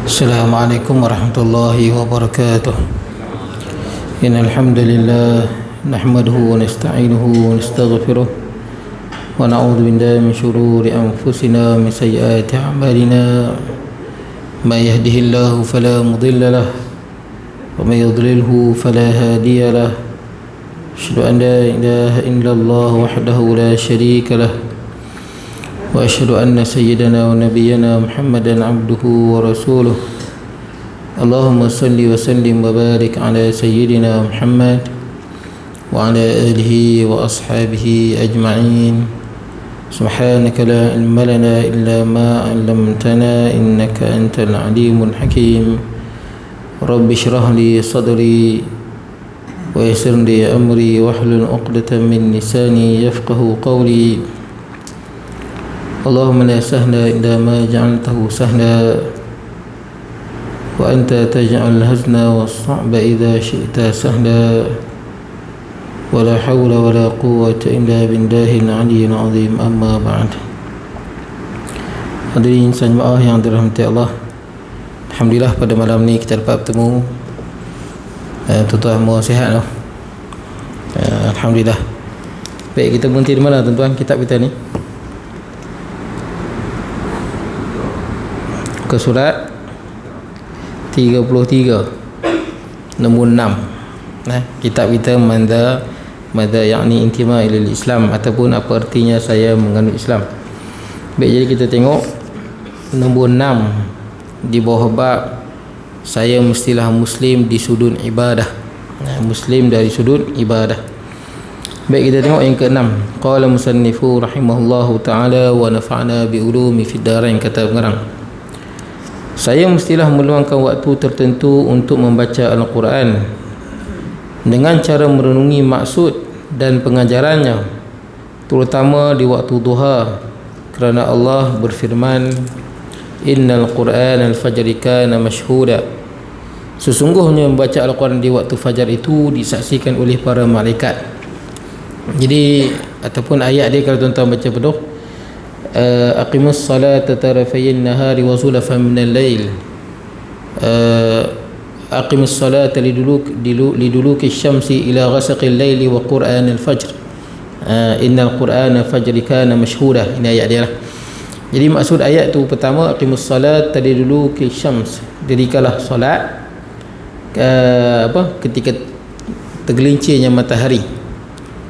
Assalamualaikum warahmatullahi wabarakatuh. Innal hamdalillah nahmaduhu wa nasta'inuhu wa nastaghfiruh wa na'udzu billahi min shururi anfusina wa min sayyiati a'malina. May yahdihillahu fala mudilla lahu wa may yudlilhu fala hadiya lahu. Asyhadu an la ilaha illallah wahdahu la syarika lahu wa asyhadu anna sayyidana wa nabiyyana Muhammadan abduhu wa rasuluh. Allahumma salli wa sallim wa barik ala sayyidina Muhammad wa ala alihi wa ashabihi ajma'in. Subhanaka la ilma lana illa ma 'allamtana innaka antal alimul hakim. Rabbi shrah li sadri wa yassir li amri wahlul 'uqdatam min lisani yafqahu qawli. Allahumma la sahla illa ma ja'altahu sahla wa anta taj'al hazna was-sa'ba idza syi'ta sahla wa la hawla wa la quwwata illa billahil 'aliyyil 'azim. Amma ba'd. Hadirin jemaah yang dirahmati Allah, alhamdulillah pada malam ni kita dapat bertemu. Tuan-tuan mau sihat? Alhamdulillah. Baik, kita berhenti di mana tuan-tuan kitab kita ni? Ke surat 33 nombor 6. Kitab kita Madza yakni intima ilal Islam, ataupun apa artinya saya menganut Islam. Baik, jadi kita tengok nombor 6 di bawah bab saya mestilah muslim di sudut ibadah. Muslim dari sudut ibadah. Baik, kita tengok yang ke-6. Qala musannifu rahimahullahu ta'ala wa nafa'na bi ulumi fid darain. Kata pengarang, saya mestilah meluangkan waktu tertentu untuk membaca Al-Quran dengan cara merenungi maksud dan pengajarannya, terutama di waktu duha, kerana Allah berfirman, innal Qur'an al-fajri kana mashhuda. Sesungguhnya membaca Al-Quran di waktu fajar itu disaksikan oleh para malaikat. Jadi ataupun ayat dia, kalau tuan-tuan baca penuh, aqimus salata tarafayin nahari wa zulafan minal lail, aqimus salata liduluki syamsi ila ghasaqil laili wa qur'anil fajr, innal qur'ana fajri kana mashhuda. Ini ayat dia lah. Jadi maksud ayat tu, pertama, aqimus salata liduluki syams, dirikanlah solat ketika tergelincirnya matahari.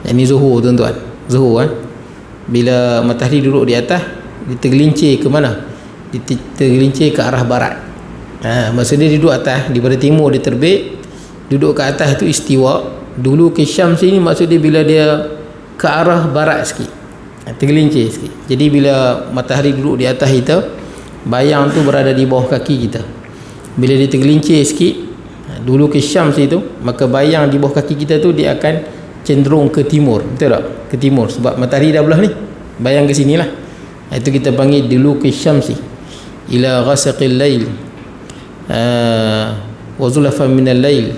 Ini zuhur tuan-tuan, zuhur bila matahari duduk di atas, tergelincir ke mana? Tergelincir ke arah barat. Maksudnya dia duduk atas, di pada timur dia terbit, duduk ke atas itu istiwa. Dulu ke syams ini maksudnya bila dia ke arah barat sikit, tergelincir sikit. Jadi bila matahari duduk di atas kita, bayang tu berada di bawah kaki kita. Bila dia tergelincir sikit, dulu ke syams itu, maka bayang di bawah kaki kita tu dia akan cenderung ke timur. Betul tak? Ke timur, sebab matahari dah belah ni, bayang ke sini lah. Itu kita panggil dulu ke syamsi ila ghasaqil lail wa zulafan minal lail.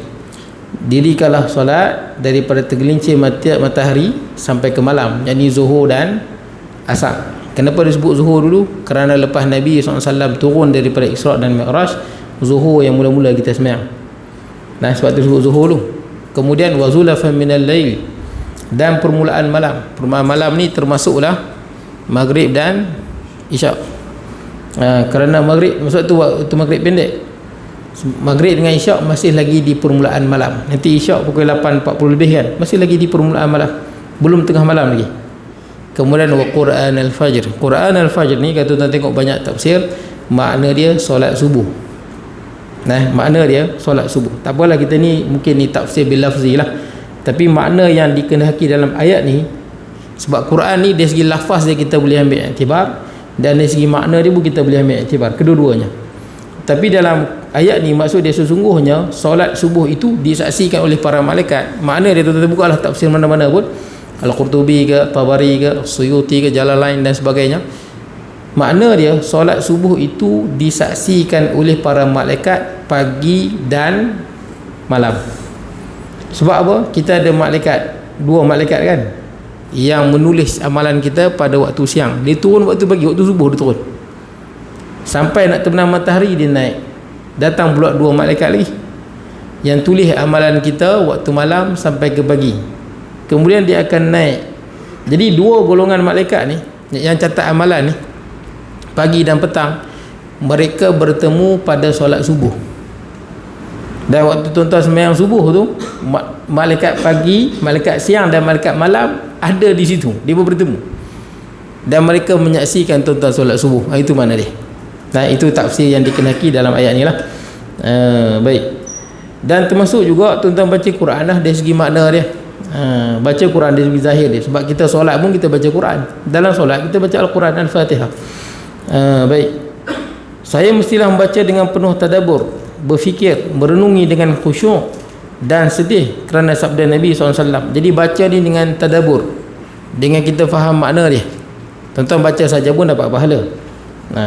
Dirikanlah solat daripada tergelincir matahari sampai ke malam, yakni zuhur dan asar. Kenapa disebut zuhur dulu? Kerana lepas Nabi SAW turun daripada Isra' dan Mi'raj, zuhur yang mula-mula kita sembahyang. Nah, sebab tu disebut zuhur dulu. Kemudian wa zulafan minal lail, dan permulaan malam. Permulaan malam ni termasuklah maghrib dan isyak. Kerana maghrib, maksud tu waktu maghrib pendek. Maghrib dengan isyak masih lagi di permulaan malam. Nanti isyak pukul 8.40 lebih kan, masih lagi di permulaan malam, belum tengah malam lagi. Kemudian wa Qur'an al-fajr. Qur'an al-fajr ni, kalau tuan tengok banyak tafsir, makna dia solat subuh. Makna dia solat subuh. Tak apalah, kita ni mungkin ni tafsir bil lafzi lah, tapi makna yang dikehendaki dalam ayat ni, sebab Quran ni dari segi lafaz dia kita boleh ambil iktibar, dan dari segi makna dia pun kita boleh ambil iktibar, kedua-duanya. Tapi dalam ayat ni maksud dia sesungguhnya solat subuh itu disaksikan oleh para malaikat. Makna dia, tuan-tuan bukalah tafsir mana-mana pun, Al-Qurtubi ke, Tabari ke, Suyuti ke, Jalalain dan sebagainya, makna dia solat subuh itu disaksikan oleh para malaikat pagi dan malam. Sebab apa? Kita ada malaikat, dua malaikat kan, yang menulis amalan kita pada waktu siang. Dia turun waktu pagi, waktu subuh dia turun. Sampai nak terbenam matahari dia naik. datang pula 2 malaikat lagi yang tulis amalan kita waktu malam sampai ke pagi. Kemudian dia akan naik. Jadi 2 golongan malaikat ni yang catat amalan ni, pagi dan petang, mereka bertemu pada solat subuh. Dan waktu tuan-tuan sembahyang subuh tu, malaikat pagi, malaikat siang dan malaikat malam ada di situ. Dia bertemu dan mereka menyaksikan tuan-tuan solat subuh. Itu mana dia. Nah, itu tafsir yang dikenaki dalam ayat ni lah. Baik. Dan termasuk juga tuan-tuan baca Quran lah dari segi makna dia. Baca Quran dari segi zahir dia. Sebab kita solat pun kita baca Quran. Dalam solat kita baca Al-Quran Al-Fatihah. Baik. Saya mestilah membaca dengan penuh tadabbur, berfikir, merenungi dengan khusyuk dan sedih kerana sabda Nabi SAW. Jadi baca ni dengan tadabbur, dengan kita faham makna dia. Tuan-tuan baca saja pun dapat pahala.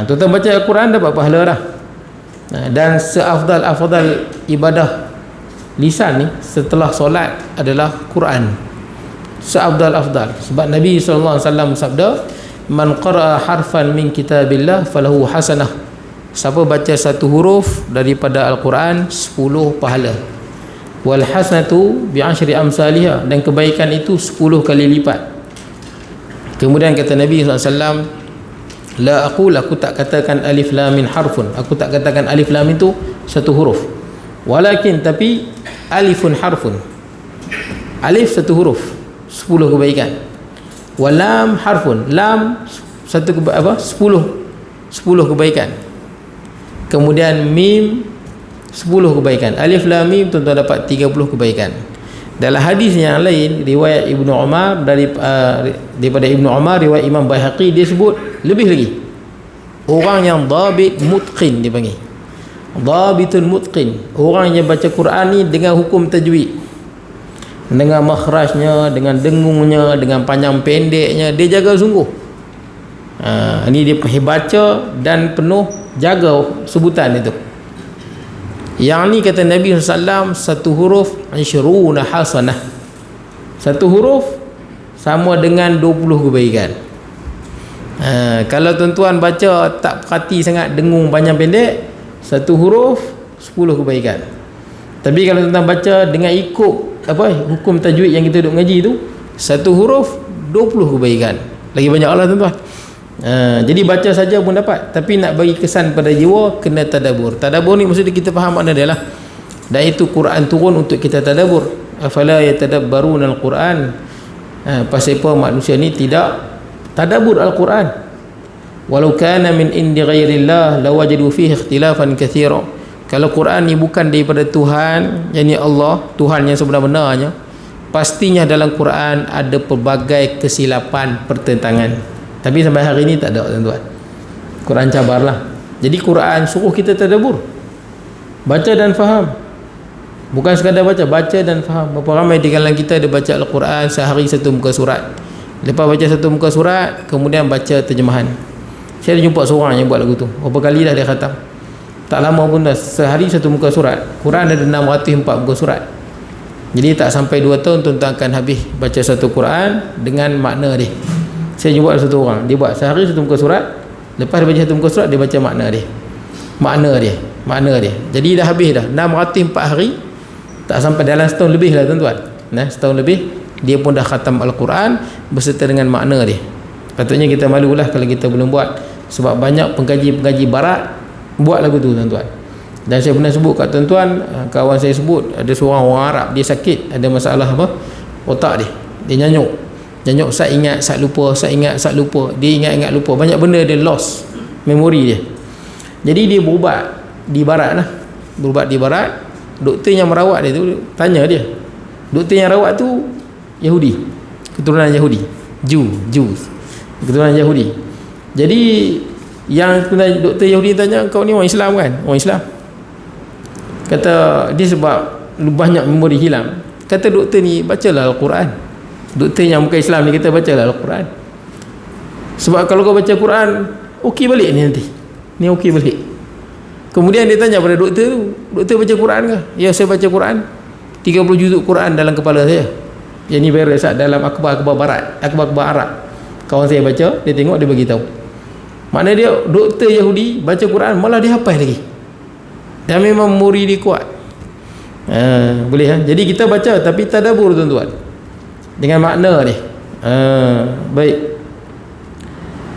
Tuan-tuan baca Al-Quran dapat pahala dah. Dan seafdal ibadah lisan ni setelah solat adalah Quran. Seafdal. Sebab Nabi SAW sabda, man qara'a harfan min kitabillah falahu hasanah. Siapa baca satu huruf daripada Al-Quran 10 pahala. Wal hasanatu bi 10 amsalihha, dan kebaikan itu 10 kali lipat. Kemudian kata Nabi SAW, la aqul, aku tak katakan alif lam min harfun, aku tak katakan alif lam itu satu huruf, walakin tapi alifun harfun, alif satu huruf 10 kebaikan, walam harfun, lam satu 10 kebaikan, kemudian mim 10 kebaikan, alif lam mim tuan-tuan dapat 30 kebaikan. Dalam hadis yang lain riwayat Ibnu Umar daripada Ibnu Umar, riwayat Imam Baihaqi, dia sebut lebih lagi. Orang yang dhabit mutqin, dia panggil dhabitun mutqin, orang yang baca Quran ni dengan hukum tajwid, dengan makhrajnya, dengan dengungnya, dengan panjang pendeknya, dia jaga sungguh. Ini dia baca dan penuh jaga sebutan itu. Yang ni kata Nabi SAW, satu huruf 20 hasanah. Satu huruf sama dengan 20 kebaikan. Kalau tuan-tuan baca tak perhati sangat dengung panjang pendek, satu huruf 10 kebaikan. Tapi kalau tuan-tuan baca dengan ikut hukum tajwid yang kita duduk ngaji tu, satu huruf 20 kebaikan. Lagi banyak Allah tuan-tuan. Jadi baca saja pun dapat, tapi nak bagi kesan pada jiwa kena tadabbur. Tadabbur ni maksudnya kita faham makna dia lah. Dan itu Quran turun untuk kita tadabbur. Afala yatadabbaruna al-Quran. Pasal apa manusia ni tidak tadabbur Al-Quran. Walau kana min indi ghairillah lawajadu fihi ikhtilafan katsira. Kalau Quran ni bukan daripada Tuhan, yakni Allah, Tuhan yang sebenar-benarnya, pastinya dalam Quran ada pelbagai kesilapan, pertentangan. Tapi sampai hari ini tak ada tuan-tuan. Quran cabarlah. Jadi Quran suruh kita tadabbur, baca dan faham. Bukan sekadar baca dan faham. Berapa ramai di kalangan kita dia baca Al-Quran sehari satu muka surat. Lepas baca satu muka surat, kemudian baca terjemahan. Saya ada jumpa seorang yang buat lagu tu. Berapa kali dah dia khatam. Tak lama pun dah, sehari satu muka surat. Quran ada 604 muka surat. Jadi tak sampai 2 tahun tuan-tuan akan habis baca satu Quran dengan makna dia. Saya jumpa satu orang, dia buat sehari satu muka surat. Lepas dia baca satu muka surat, dia baca makna dia. Jadi dah habis dah 604 hari. Tak sampai dalam setahun lebih lah tuan-tuan. Setahun lebih dia pun dah khatam Al-Quran berserta dengan makna dia. Patutnya kita malulah kalau kita belum buat. Sebab banyak pengkaji-pengkaji barat buat lagu tu tuan-tuan. Dan saya pernah sebut kat tuan-tuan, kawan saya sebut ada seorang orang Arab, dia sakit, ada masalah otak dia. Dia nyanyuk, saya ingat, saya lupa, dia ingat lupa, banyak benda dia lost memori dia. Jadi dia berubat di barat lah. Doktor yang merawat dia tu tanya dia, doktor yang rawat tu Yahudi, keturunan Yahudi, Jews, keturunan Yahudi. Jadi yang doktor Yahudi tanya, kau ni orang Islam kan? Orang Islam. Kata dia sebab banyak memori hilang. Kata doktor ni, bacalah Al-Quran. Doktor yang bukan Islam ni kata bacalah Al-Quran. Sebab kalau kau baca Quran, okey balik ni nanti. Ni okey balik. Kemudian dia tanya pada doktor tu, doktor baca Quran ke? Ya, saya baca Quran. 30 juzuk Quran dalam kepala saya. Yang ni virus dalam akhbar barat, akhbar Arab. Kawan saya baca, dia tengok, dia bagi tahu. Maknanya dia doktor Yahudi baca Quran malah dia hafal lagi. dan memang memori dia kuat. Boleh ha? Jadi kita baca tapi tadabbur tuan-tuan dengan makna dia. Baik,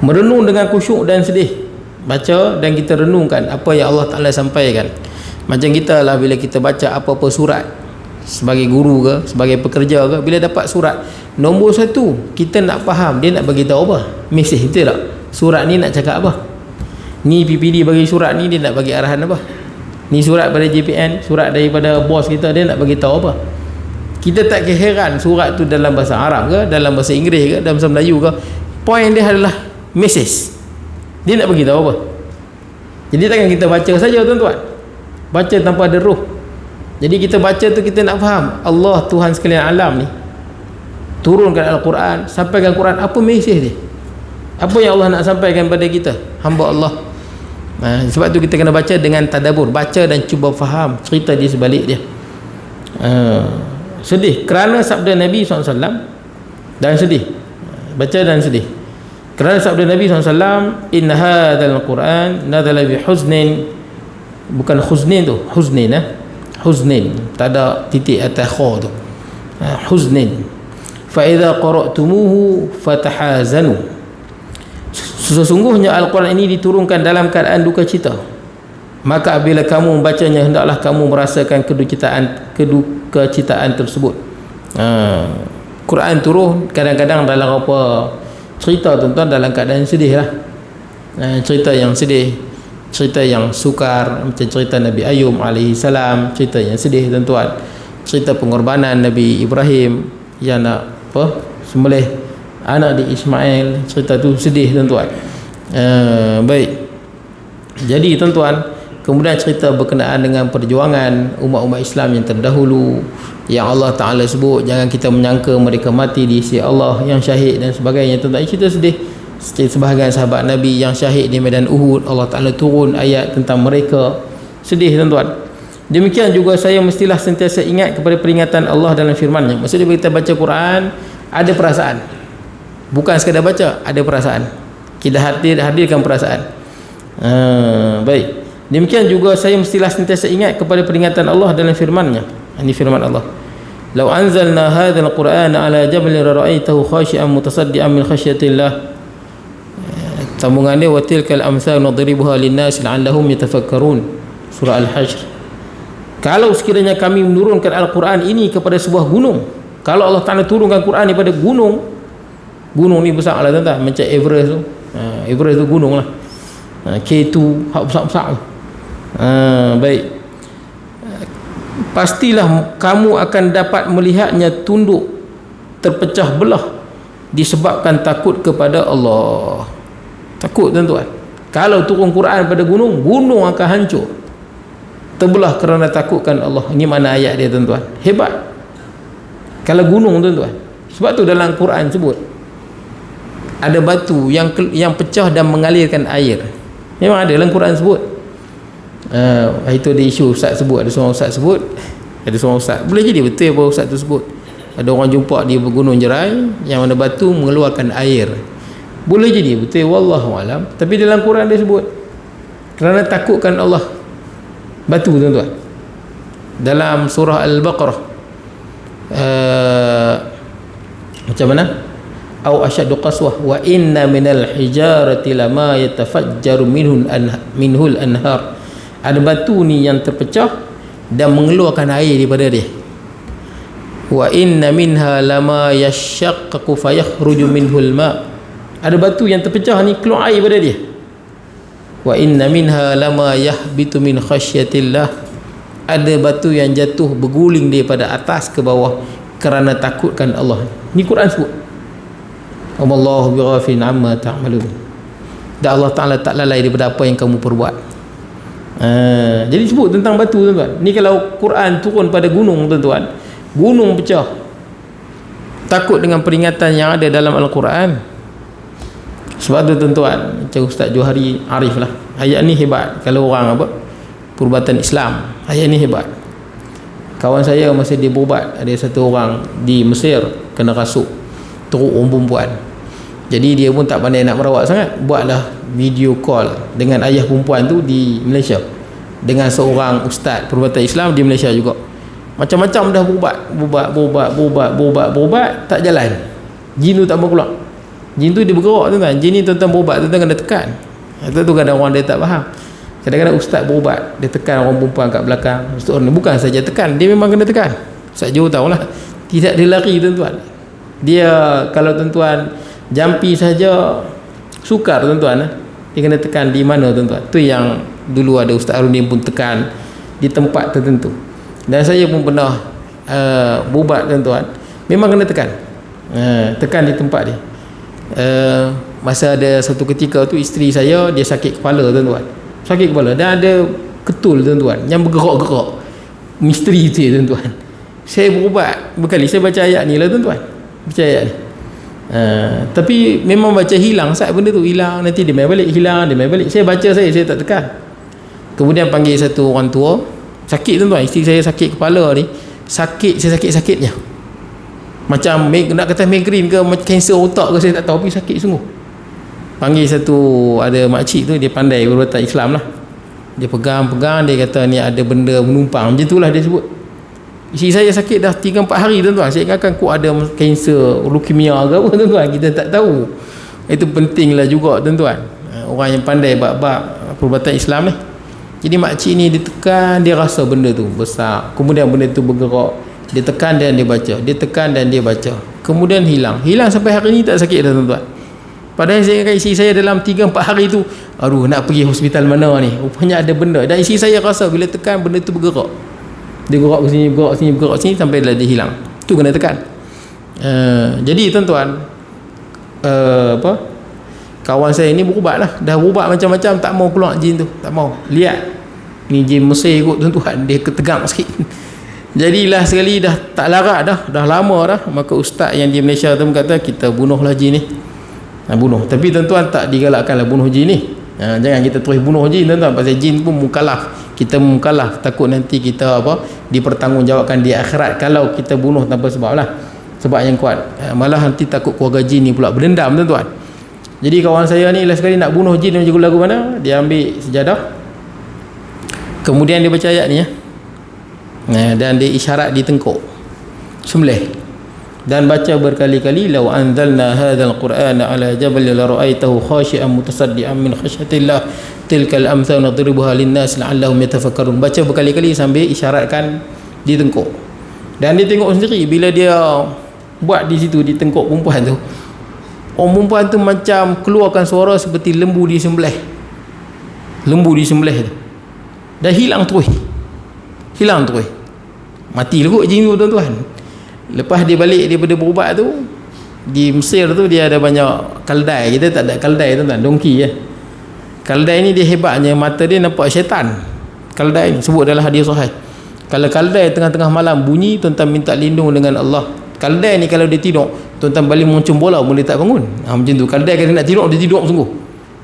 merenung dengan khusyuk dan sedih, baca dan kita renungkan apa yang Allah Ta'ala sampaikan. Macam kita lah, bila kita baca apa-apa surat sebagai guru ke, sebagai pekerja ke, bila dapat surat nombor 1, kita nak faham dia nak bagi tahu apa mesej, betul tak? Surat ni nak cakap apa? Ni PPD bagi surat ni, dia nak bagi arahan apa? Ni surat pada JPN, surat daripada bos kita, dia nak bagi tahu apa? Kita tak keheran surat tu dalam bahasa Arab ke, dalam bahasa Inggeris ke, dalam bahasa Melayu ke, poin dia adalah mesej, dia nak bagi tahu apa. Jadi takkan kita baca saja tuan-tuan, baca tanpa ada roh. Jadi kita baca tu kita nak faham Allah Tuhan sekalian alam ni turunkan Al-Quran, sampaikan Quran, apa mesej dia, apa yang Allah nak sampaikan pada kita hamba Allah. Sebab tu kita kena baca dengan tadabbur, baca dan cuba faham cerita di sebalik dia. Sedih kerana sabda Nabi SAW dan sedih, baca dan sedih kerana sabda Nabi SAW, inna hadzal Quran nazala bi huznin, bukan khuznin tu, huznin, huznin, tak ada titik atas kha tu, huznin, fa idza qara'tumuhu fatahazanu, sesungguhnya Al-Quran ini diturunkan dalam keadaan duka cita, maka apabila kamu membacanya hendaklah kamu merasakan kedukacitaan tersebut. Quran turun kadang-kadang dalam apa cerita tuan-tuan, dalam keadaan sedih lah, cerita yang sedih, cerita yang sukar, macam cerita Nabi Ayub AS, cerita yang sedih tuan-tuan, cerita pengorbanan Nabi Ibrahim yang nak sembelih anak di Ismail, cerita tu sedih tuan-tuan. Baik, jadi tuan-tuan, kemudian cerita berkenaan dengan perjuangan umat-umat Islam yang terdahulu, yang Allah Ta'ala sebut jangan kita menyangka mereka mati di sisi Allah, yang syahid dan sebagainya tuan-tuan. Cerita sedih, sebahagian sahabat Nabi yang syahid di medan Uhud, Allah Ta'ala turun ayat tentang mereka, sedih tuan-tuan. Demikian juga saya mestilah sentiasa ingat kepada peringatan Allah dalam firman-Nya. Maksudnya bila kita baca Quran ada perasaan, bukan sekadar baca, ada perasaan, kita hadirkan perasaan. Baik, demikian juga saya mestilah sentiasa ingat kepada peringatan Allah dalam firman-Nya. Ini firman Allah, "Lau anzalna hadzal Qur'ana 'ala jabalin ra'aitahu khashi'an mutasaddian min khasyatillah." Sambungan dia, "Wa tilkal amsal nadribuha lin-nas la'allahum yatafakkarun." Surah Al-Hajr. Kalau sekiranya kami menurunkan Al-Quran ini kepada sebuah gunung, kalau Allah Ta'ala turunkan Quran ni pada gunung, gunung ni besar lah tuan-tuan, macam Everest tu. Everest tu gunung lah, K2 hak besar-besar tu. Baik, pastilah kamu akan dapat melihatnya tunduk terpecah belah disebabkan takut kepada Allah. Takut tuan-tuan, kalau turun Quran pada gunung, gunung akan hancur, terbelah kerana takutkan Allah. Ini mana ayat dia tuan-tuan, hebat. Kalau gunung tuan-tuan, sebab tu dalam Quran sebut ada batu yang pecah dan mengalirkan air. Memang ada dalam Quran sebut. Itu ada isu ustaz sebut, ada seorang ustaz sebut, ada seorang ustaz, boleh jadi betul apa ustaz tu sebut, ada orang jumpa di Gunung Jerai yang mana batu mengeluarkan air, boleh jadi betul, wallahu alam. Tapi dalam Quran dia sebut kerana takutkan Allah, batu tuan-tuan. Dalam surah Al-Baqarah macam mana, au asyaddu qaswah wa inna minal hijarati lama yatafajjaru minhul anhar. Ada batu ni yang terpecah dan mengeluarkan air daripada dia. Wa inna minha lama yashaqqaqu fayakhruju minhul ma. Ada batu yang terpecah ni keluar air daripada dia. Wa inna minha lama yahbitu min khasyatillah. Ada batu yang jatuh berguling daripada atas ke bawah kerana takutkan Allah. Ni Quran sebut. Wallahu bighafilin amma ta'malun. Dan Allah Ta'ala tak lalai daripada apa yang kamu perbuat. Jadi sebut tentang batu tuan-tuan. Ni kalau Quran turun pada gunung tuan-tuan, gunung pecah, takut dengan peringatan yang ada dalam Al-Quran. Sebab tu tuan-tuan, macam Ustaz Johari Arif lah, ayat ni hebat. Kalau orang apa, perubatan Islam, ayat ni hebat. Kawan saya masa dia berubat, ada satu orang di Mesir kena rasuk, teruk orang perempuan. Jadi dia pun tak pandai nak merawat sangat, buatlah video call dengan ayah perempuan tu di Malaysia. dengan seorang ustaz perubatan Islam di Malaysia juga. Macam-macam dah berubat, tak jalan. Jin tu tak mau keluar. Jin tu dia bergerak tuan-tuan. Jin ni tuan-tuan berubat, tuan-tuan kena tekan. Itu tu kadang orang dia tak faham. Kadang-kadang ustaz berubat, dia tekan orang perempuan kat belakang. Ustaz ni bukan saja tekan, dia memang kena tekan. Ustaz Joe tahulah. Tidak dia lari tuan-tuan. Dia kalau tuan-tuan jampi saja sukar tuan-tuan, dia kena tekan di mana tuan-tuan. Tu yang dulu ada Ustaz Arudin pun tekan di tempat tertentu. Dan saya pun pernah berubat tuan-tuan, memang kena tekan. Tekan di tempat dia. Masa ada satu ketika tu isteri saya dia sakit kepala tuan-tuan. Sakit kepala dan ada ketul tuan-tuan yang bergerak-gerak. Misteri tu tuan-tuan. Saya berubat berkali, saya baca ayat ni lah tuan-tuan. Baca ayat ni. Tapi memang baca hilang saat benda tu hilang, nanti dia main balik, hilang, dia main balik. Saya baca saya tak tekan. Kemudian panggil satu orang tua, sakit tuan-tuan, isteri saya sakit kepala ni, sakit, saya sakit-sakitnya. Macam nak kata migraine ke, macam kanser otak ke, saya tak tahu, tapi sakit sungguh. Panggil satu, ada makcik tu, dia pandai perubatan Islam lah. Dia pegang-pegang, dia kata ni ada benda menumpang, macam tu lah dia sebut. Isteri saya sakit dah 3-4 hari tuan-tuan. Saya ingatkan kok ada kanser, leukemia ke apa tuan-tuan, kita tak tahu. Itu pentinglah juga tuan-tuan, orang yang pandai bab-bab perubatan Islam ni. Jadi makcik ni ditekan, dia rasa benda tu besar, kemudian benda tu bergerak, dia tekan dan dia baca, dia tekan dan dia baca, kemudian hilang sampai hari ni tak sakit dah tuan-tuan. Padahal saya ingatkan isteri saya dalam 3-4 hari tu, aduh nak pergi hospital mana ni, rupanya ada benda. Dan isteri saya rasa bila tekan benda tu bergerak, dia gerak ke sini, bergerak sini, bergerak sini sampai dah dia hilang. Tu kena tekan. Jadi tuan-tuan, kawan saya ni berubat lah, dah berubat macam-macam, tak mau keluar jin tu, tak mau. Lihat ni jin Mesir kot tuan-tuan, dia ketegang sikit. Jadilah sekali dah tak larat dah lama dah, maka ustaz yang di Malaysia tu kata kita bunuhlah jin ni. Bunuh, tapi tuan-tuan tak digalakkanlah bunuh jin ni. Jangan kita terus bunuh jin tuan-tuan, pasal jin pun mukallaf. Kita mukallaf, takut nanti kita dipertanggungjawabkan di akhirat kalau kita bunuh tanpa sebab lah, sebab yang kuat. Malah nanti takut keluarga jin ni pula berdendam tuan-tuan. Jadi kawan saya ni last kali nak bunuh jin macam lagu mana, dia ambil sejadah, kemudian dia baca ayat ni dan dia isyarat di tengkuk, sembelih dan baca berkali-kali, law anzalna hadzal qur'ana ala jabal la ra'aitahu khashi'an mutasaddian min khasyatillah tilkal amsal nadribuha linnas la'allahum yatafakkarun. Baca berkali-kali sambil isyaratkan di tengkuk. Dan dia tengok sendiri bila dia buat di situ di tengkuk perempuan tu, orang perempuan tu macam keluarkan suara seperti lembu disembelih. Lembu disembelih tu dah hilang terus. Mati lah kot jin tu tuan-tuan. Lepas dia balik daripada berubat tu, di Mesir tu dia ada banyak kaldai. Kita tak ada kaldai tuan-tuan, dongki je. Kaldai ni dia hebatnya, mata dia nampak syaitan. Kaldai ni sebut dalam hadis sahih, kalau kaldai tengah-tengah malam bunyi, tuan-tuan minta lindung dengan Allah. Kaldai ni kalau dia tidur, tuan-tuan balik muncung bola pun dia tak bangun. Macam tu. Kaldai kalau nak tidur, dia tidur sungguh.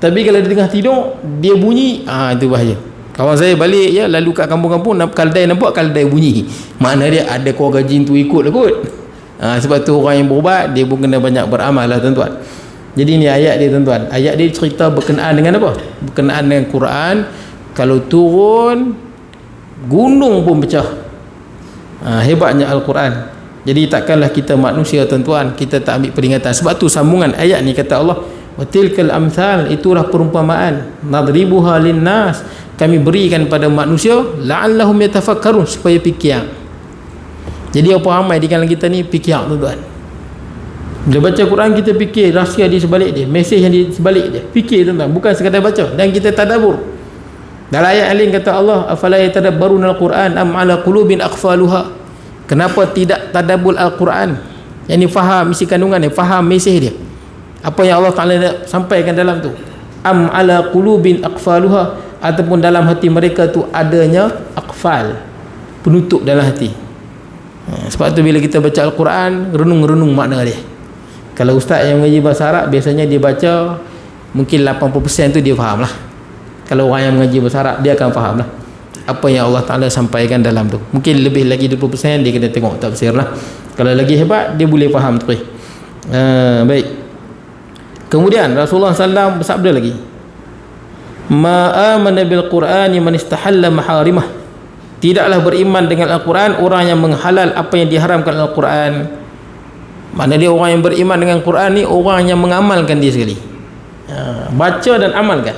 Tapi kalau dia tengah tidur, dia bunyi, itu bahaya. Kawan saya balik lalu kat kampung-kampung, kaldai nampak, kaldai bunyi, makna dia ada keluarga jin tu ikut lah kot. Sebab tu orang yang berubat dia pun kena banyak beramal lah tuan-tuan. Jadi ni ayat dia tuan-tuan, ayat dia cerita berkenaan dengan apa? Berkenaan dengan Quran. Kalau turun gunung pun pecah. Hebatnya Al-Quran. Jadi takkanlah kita manusia tuan-tuan, kita tak ambil peringatan. Sebab tu sambungan ayat ni kata Allah, wa tilkal amsal, itulah perumpamaan, nadribuha linnas, kami berikan pada manusia, la'allahum yatafakkarun, supaya fikir. Jadi apa ramai di kalangan kita ni fikir tuan-tuan. Bila baca Quran kita fikir rahsia di sebalik dia, mesej yang di sebalik dia, fikir tuan-tuan, bukan sekadar baca. Dan kita tadabbur. Dalam ayat lain kata Allah, afala yatadabbaruna al-Quran am ala qulubin aqfaluha. Kenapa tidak tadabbur al-Quran? Yang ni faham isi kandungan dia, faham mesej dia, apa yang Allah Ta'ala nak sampaikan dalam tu. Am ala qulubin aqfaluha, ataupun dalam hati mereka tu adanya aqfal, penutup dalam hati. Sebab tu bila kita baca Al-Quran, renung-renung makna dia. Kalau ustaz yang mengaji bahasa Arab, biasanya dia baca mungkin 80% tu dia faham lah. Kalau orang yang mengaji bahasa Arab, dia akan faham lah apa yang Allah Ta'ala sampaikan dalam tu. Mungkin lebih lagi 20% dia kena tengok tafsir lah. Kalau lagi hebat, dia boleh faham terus. Baik. Kemudian Rasulullah SAW bersabda lagi, ma amana bil qur'ani man istahalla maharimah, tidaklah beriman dengan Al-Quran orang yang menghalal apa yang diharamkan Al-Quran. Mana dia orang yang beriman dengan Quran ni orang yang mengamalkan dia sekali, baca dan amalkan.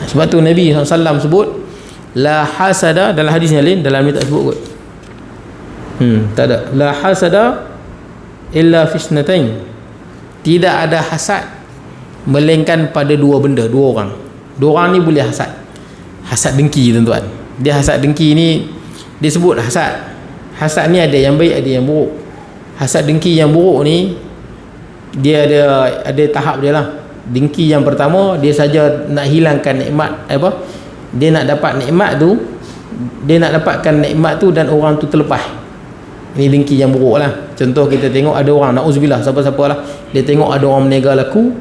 Sebab tu Nabi SAW sebut la hasada, dalam hadis yang lain, dalam ni tak sebut kot. Tak ada la hasada illa fisnatain, tidak ada hasad melainkan pada dua benda, dua orang. Dua orang ni boleh hasad. Hasad dengki tuan-tuan. Dia hasad dengki ni dia sebut hasad. Hasad ni ada yang baik, ada yang buruk. Hasad dengki yang buruk ni dia ada tahap dia lah. Dengki yang pertama dia saja nak hilangkan nikmat, dia nak dapat nikmat tu, dia nak dapatkan nikmat tu dan orang tu terlepas. Ini dengki yang buruk lah. Contoh kita tengok ada orang, na'uzubillah, siapa-siapa lah, dia tengok ada orang berniaga laku,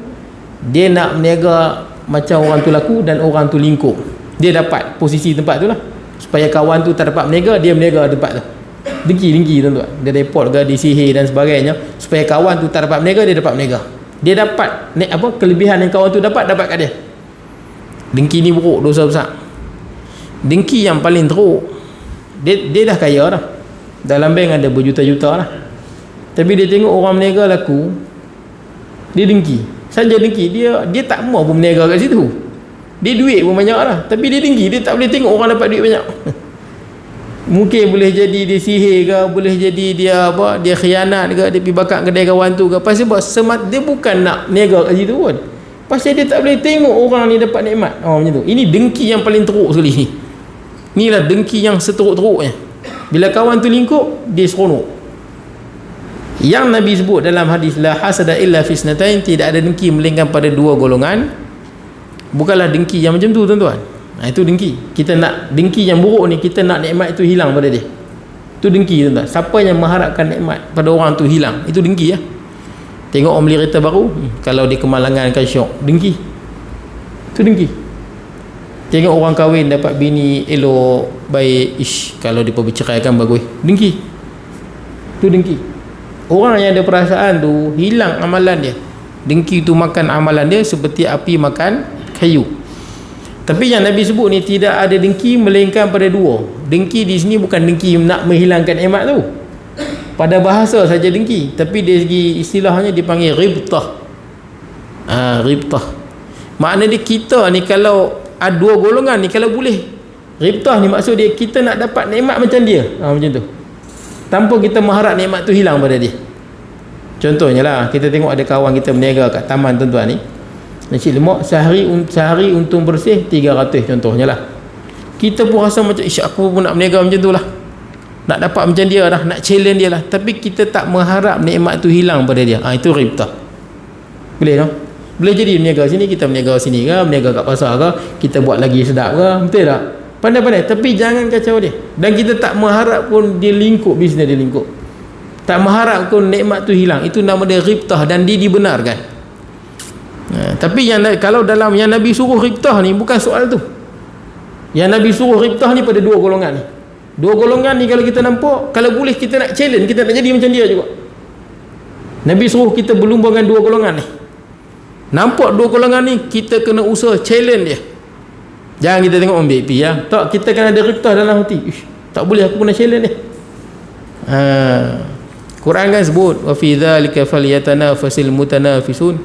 dia nak berniaga macam orang tu laku dan orang tu lingkup, dia dapat posisi tempat tu lah, supaya kawan tu tak dapat berniaga, dia berniaga tempat tu. Dengki tuan-tuan, dia report ke, disihir dan sebagainya, supaya kawan tu tak dapat berniaga, dia dapat berniaga. Dia dapat kelebihan yang kawan tu dapat kat dia. Dengki ni buruk, dosa besar. Dengki yang paling teruk, dia dah kaya dah, dalam bank ada berjuta-juta lah, tapi dia tengok orang berniaga laku, dia dengki. Saja dengki, dia tak mau pun berniaga kat situ. Dia duit pun banyak lah, tapi dia dengki, dia tak boleh tengok orang dapat duit banyak. Mungkin boleh jadi dia sihir ke, boleh jadi dia dia khianat ke, dia pergi bakar kedai kawan tu ke. Pasal dia bukan nak niaga kat situ pun, pasal dia tak boleh tengok orang ni dapat nikmat. Macam tu. Ini dengki yang paling teruk sekali ni. Inilah dengki yang seteruk-teruknya. Bila kawan tu lingkup, dia seronok. Yang Nabi sebut dalam hadis la hasada illa fisnatain, tidak ada dengki melainkan pada dua golongan. Bukanlah dengki yang macam tu tuan-tuan. Itu dengki. Kita nak dengki yang buruk ni, kita nak nikmat itu hilang pada dia. Itu dengki tuan-tuan. Siapa yang mengharapkan nikmat pada orang tu hilang, itu dengki ya. Tengok orang beli kereta baru, kalau dia kemalangan kan syok, dengki. Itu dengki. Tengok orang kahwin dapat bini elok, baik, kalau dia berceraikan bagus, dengki. Itu dengki. Orang yang ada perasaan tu hilang amalan dia. Dengki tu makan amalan dia seperti api makan kayu. Tapi yang Nabi sebut ni tidak ada dengki melainkan pada dua. Dengki di sini bukan dengki nak menghilangkan nikmat tu, pada bahasa saja dengki, tapi dari segi istilahnya dipanggil ribtah. Ribtah. Maknanya kita ni kalau ada dua golongan ni, kalau boleh, ribtah ni maksud dia kita nak dapat nikmat macam dia, macam tu, tanpa kita mengharap nikmat tu hilang pada dia. Contohnya lah, kita tengok ada kawan kita berniaga kat taman tuan-tuan ni, nasi lemak sehari untung bersih 300 contohnya lah. Kita pun rasa macam aku pun nak berniaga macam tu lah, nak dapat macam dia lah, nak challenge dia lah, tapi kita tak mengharap nikmat tu hilang pada dia. Itu ribtah. Boleh tak? Boleh jadi berniaga sini, kita berniaga sini ke, berniaga kat pasar ke, kita buat lagi sedap ke, betul tak? Pandai-pandai, tapi jangan kacau dia. Dan kita tak mengharap pun dia lingkup, bisnes dia lingkup, tak mengharap pun nikmat tu hilang. Itu nama dia ribtah dan dia dibenarkan. Tapi kalau dalam yang Nabi suruh ribtah ni, bukan soal tu. Yang Nabi suruh ribtah ni pada dua golongan ni. Dua golongan ni kalau kita nampak, kalau boleh kita nak challenge, kita nak jadi macam dia juga. Nabi suruh kita berlumba dengan dua golongan ni. Nampak dua golongan ni, kita kena usaha challenge dia. Jangan kita tengok ambil pi ya. Tak, kita kena ada ribtah dalam hati. Tak boleh, aku kena challenge dia. Quran kan sebut wa fi dzalika falyatanafasil mutanafisun.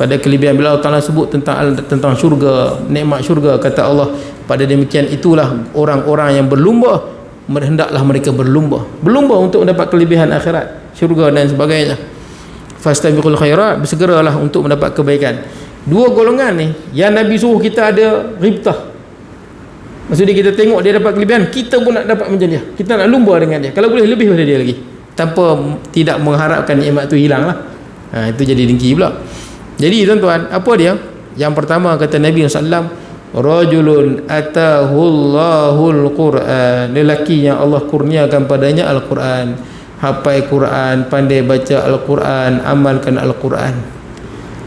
Pada kelebihan bila Allah Taala sebut tentang syurga, nikmat syurga, kata Allah, pada demikian itulah orang-orang yang berlumba, hendaklah mereka berlumba untuk mendapat kelebihan akhirat, syurga dan sebagainya. Fastabiqul khairat, bersegeralah untuk mendapat kebaikan. Dua golongan ni yang Nabi suruh kita ada ribtah. Maksudnya kita tengok dia dapat kelebihan, kita pun nak dapat macam dia, kita nak lumba dengan dia, kalau boleh lebih daripada dia lagi, tanpa tidak mengharapkan nikmat tu hilang lah. Itu jadi dengki pula. Jadi tuan-tuan, apa dia? Yang pertama kata Nabi SAW, rajulun atahullahul Quran, lelaki yang Allah kurniakan padanya Al-Quran, hafal Quran, pandai baca Al-Quran, amalkan Al-Quran,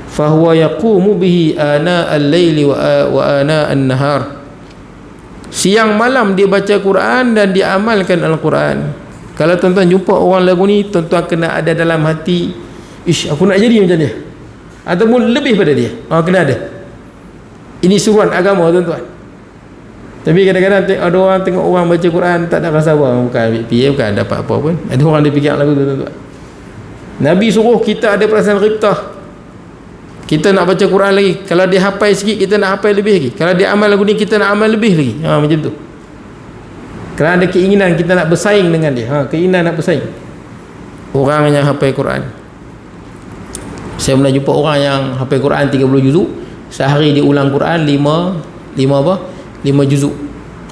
fahuwa yaqumu bihi ana al-laili wa ana an-nahar, siang malam dia baca Quran dan dia amalkan Al-Quran. Kalau tuan-tuan jumpa orang lagu ni, tuan-tuan kena ada dalam hati, aku nak jadi macam dia, ataupun lebih pada dia. Kena ada. Ini suruhan agama tuan-tuan. Tapi kadang-kadang ada orang tengok orang baca Quran tak ada rasa apa, bukan PA, bukan dapat apa pun. Ada orang dia fikir lagu tu tuan-tuan. Nabi suruh kita ada perasaan ghibtah. Kita nak baca Quran lagi. Kalau dia hafal sikit, kita nak hafal lebih lagi. Kalau dia amal lagu ni, kita nak amal lebih lagi. Macam tu. Kerana ada keinginan kita nak bersaing dengan dia. Keinginan nak bersaing. Orang yang hafal Quran. Saya pernah jumpa orang yang hafal Quran 30 juzuk. Sehari dia ulang Quran 5 juzuk.